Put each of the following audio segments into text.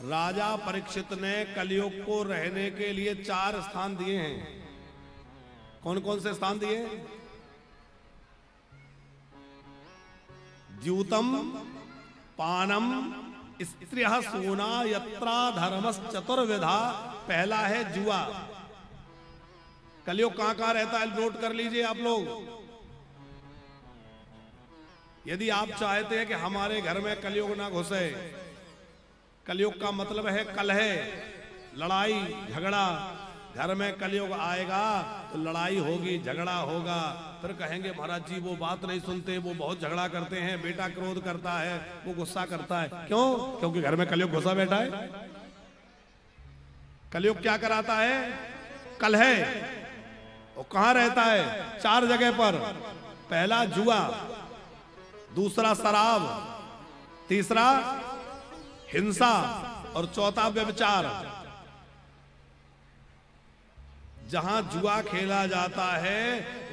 राजा परीक्षित ने कलयुग को रहने के लिए 4 स्थान दिए हैं। कौन कौन से स्थान दिए? द्यूतम, पानम, स्त्रियः सूना, यत्रा धर्मस् चतुर्विधा। पहला है जुआ। कलयुग कहां कहां रहता है नोट कर लीजिए आप लोग। यदि आप चाहते हैं कि हमारे घर में कलयुग ना घुसे, कलयुग का मतलब है कलह, लड़ाई झगड़ा। घर में कलयुग आएगा तो लड़ाई होगी, झगड़ा होगा। फिर कहेंगे महाराज जी वो बात नहीं सुनते, वो बहुत झगड़ा करते हैं, बेटा क्रोध करता है, वो गुस्सा करता है। क्यों? क्योंकि घर में कलयुग घुसा बैठा है। कलयुग क्या कराता है? कलह। वो कहां रहता है? 4 जगह पर। पहला जुआ, दूसरा शराब, तीसरा हिंसा और चौथा व्यभिचार। जहां जुआ खेला जाता है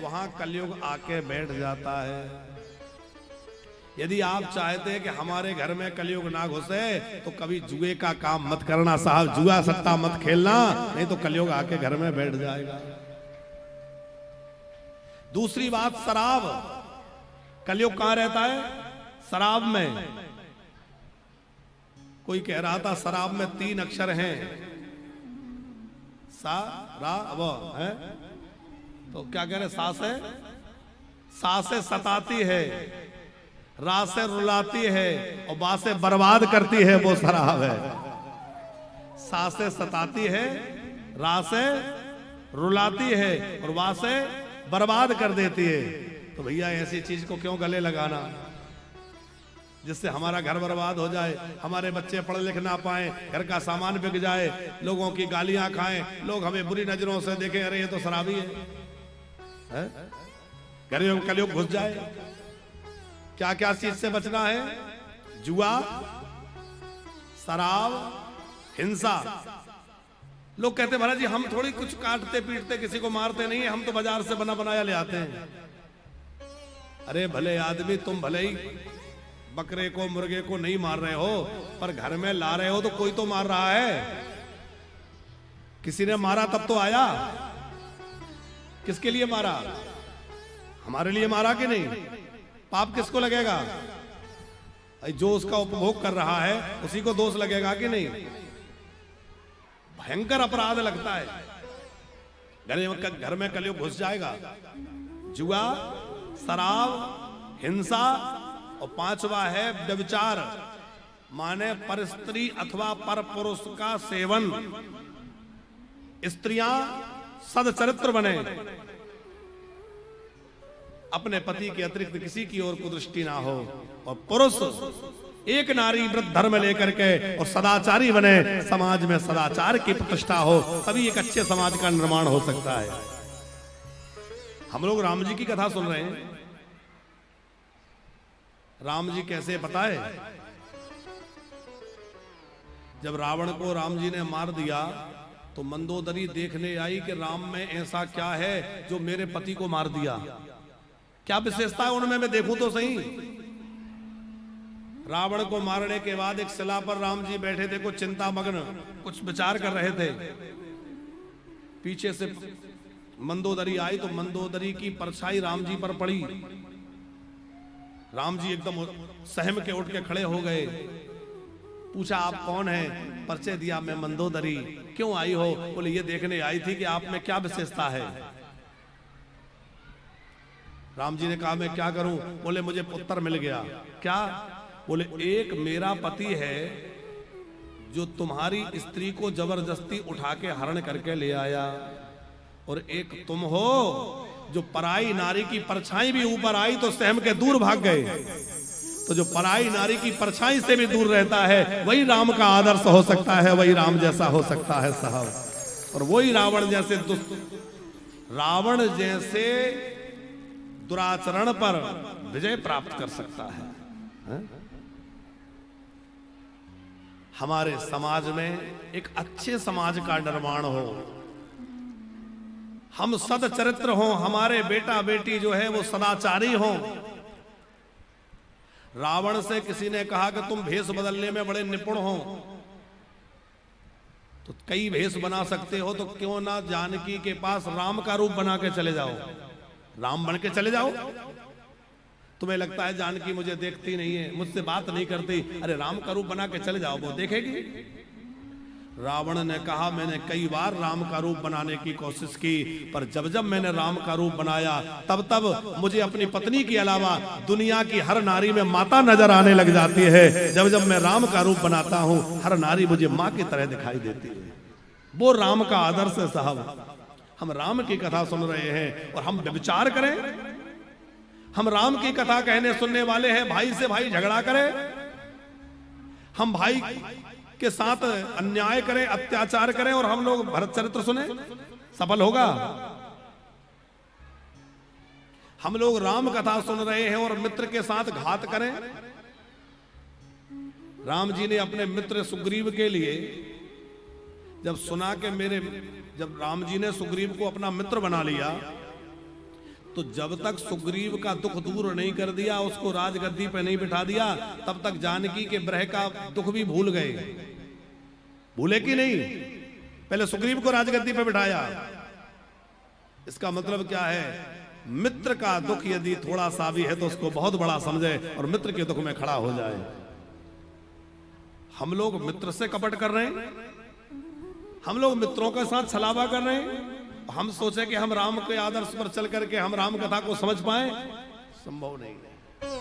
वहां कलयुग आके बैठ जाता है। यदि आप चाहते हैं कि हमारे घर में कलयुग ना घुसे तो कभी जुए का काम मत करना साहब, जुआ सट्टा मत खेलना, नहीं तो कलयुग आके घर में बैठ जाएगा। दूसरी बात शराब। कलयुग कहां रहता है? शराब में। कोई कह रहा था शराब में 3 अक्षर हैं, सा रा व है, तो क्या कह रहे? सा से सताती है, रा से रुलाती है और बा से बर्बाद करती है, वो शराब है। सा से सताती है, रा से रुलाती है और बा से बर्बाद कर देती है। तो भैया ऐसी चीज को क्यों गले लगाना जिससे हमारा घर बर्बाद हो जाए, हमारे बच्चे पढ़ लिख ना पाए, घर का सामान बिक जाए, लोगों की गालियां खाएं, लोग हमें बुरी नजरों से देखें, अरे ये तो शराबी है? घर में कलयुग घुस जाए। क्या क्या चीज से बचना है? जुआ, शराब, हिंसा। लोग कहते महाराज जी हम थोड़ी कुछ काटते पीटते किसी को मारते नहीं है, हम तो बाजार से बना बनाया ले आते हैं। अरे भले आदमी, तुम भले ही बकरे को मुर्गे को नहीं मार रहे हो, पर घर में ला रहे हो तो कोई तो मार रहा है। किसी ने मारा तब तो आया। किसके लिए मारा? हमारे लिए मारा कि नहीं? पाप किसको लगेगा? जो उसका उपभोग कर रहा है उसी को दोष लगेगा कि नहीं? भयंकर अपराध लगता है। घर में कलयुग घुस जाएगा। जुआ, शराब, हिंसा और 5वां है व्यभिचार, माने पर स्त्री अथवा पर पुरुष का सेवन। स्त्रियां सदचरित्र बने, अपने पति के अतिरिक्त किसी की ओर कुदृष्टि ना हो, और पुरुष एक नारी व्रत धर्म लेकर के और सदाचारी बने, समाज में सदाचार की प्रतिष्ठा हो, तभी एक अच्छे समाज का निर्माण हो सकता है। हम लोग राम जी की कथा सुन रहे हैं। राम जी कैसे पता है? जब रावण को राम जी ने मार दिया तो मंदोदरी देखने आई कि राम में ऐसा क्या है जो मेरे पति को मार दिया, क्या विशेषता है उनमें, मैं देखूं तो सही। रावण को मारने के बाद एक शिला पर राम जी बैठे थे, कुछ चिंता मग्न, कुछ विचार कर रहे थे। पीछे से मंदोदरी आई तो मंदोदरी की परछाई राम जी पर पड़ी। राम जी एकदम सहम के उठ के खड़े हो गए। पूछा आप कौन हैं? परिचय दिया, मैं मंदोदरी। क्यों आई हो? बोले ये देखने आई थी कि आप में क्या विशेषता है। राम जी ने कहा मैं क्या करूं? बोले मुझे पुत्र मिल गया। क्या? बोले एक मेरा पति है जो तुम्हारी स्त्री को जबरदस्ती उठा के हरण करके ले आया, और एक तुम हो जो पराई नारी की परछाई भी ऊपर आई तो सहम के दूर भाग गए। तो जो पराई नारी की परछाई से भी दूर रहता है वही राम का आदर्श हो सकता है, वही राम जैसा हो सकता है साहब। और वही रावण जैसे दुराचरण पर विजय प्राप्त कर सकता है। हमारे समाज में एक अच्छे समाज का निर्माण हो, हम सदचरित्र हों, हमारे बेटा बेटी जो है वो सदाचारी हों। रावण से किसी ने कहा कि तुम भेष बदलने में बड़े निपुण हो, तो कई भेष बना सकते हो, तो क्यों ना जानकी के पास राम का रूप बना के चले जाओ, राम बन के चले जाओ। तुम्हें लगता है जानकी मुझे देखती नहीं है, मुझसे बात नहीं करती, अरे राम का रूप बना के चले जाओ, वो देखेगी। रावण ने कहा मैंने कई बार राम का रूप बनाने की कोशिश की, पर जब जब मैंने राम का रूप बनाया तब तब मुझे अपनी पत्नी के अलावा दुनिया की हर नारी में माता नजर आने लग जाती है। जब जब मैं राम का रूप बनाता हूं हर नारी मुझे मां की तरह दिखाई देती है। वो राम का आदर्श है साहब। हम राम की कथा सुन रहे हैं और हम विचार करें, हम राम की कथा कहने सुनने वाले हैं, भाई से भाई झगड़ा करें, हम भाई के साथ अन्याय करें, अत्याचार करें और हम लोग भरत चरित्र सुने, सफल होगा? हम लोग राम कथा सुन रहे हैं और मित्र के साथ घात करें। राम जी ने अपने मित्र सुग्रीव के लिए जब सुना कि जब राम जी ने सुग्रीव को अपना मित्र बना लिया, तो जब तक सुग्रीव का दुख दूर नहीं कर दिया, उसको राजगद्दी पे नहीं बिठा दिया, तब तक जानकी के विरह का दुख भी भूल गए। भूले कि नहीं? पहले सुग्रीव को राजगद्दी पे बिठाया। इसका मतलब क्या है? मित्र का दुख यदि थोड़ा सा भी है तो उसको बहुत बड़ा समझे और मित्र के दुख में खड़ा हो जाए। हम लोग मित्र से कपट कर रहे हैं, हम लोग मित्रों के साथ छलावा कर रहे हैं। हम सोचे कि हम राम के आदर्श पर चल करके हम राम कथा को समझ पाए, संभव नहीं है।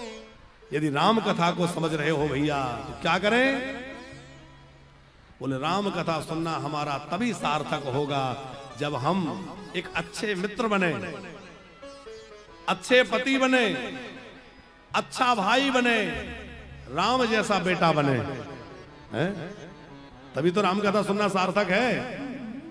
यदि राम कथा को समझ रहे हो भैया तो क्या करें? बोले राम कथा सुनना हमारा तभी सार्थक होगा जब हम एक अच्छे मित्र बने, अच्छे पति बने, अच्छा भाई बने, राम जैसा बेटा बने, हैं? तभी तो राम कथा सुनना सार्थक है।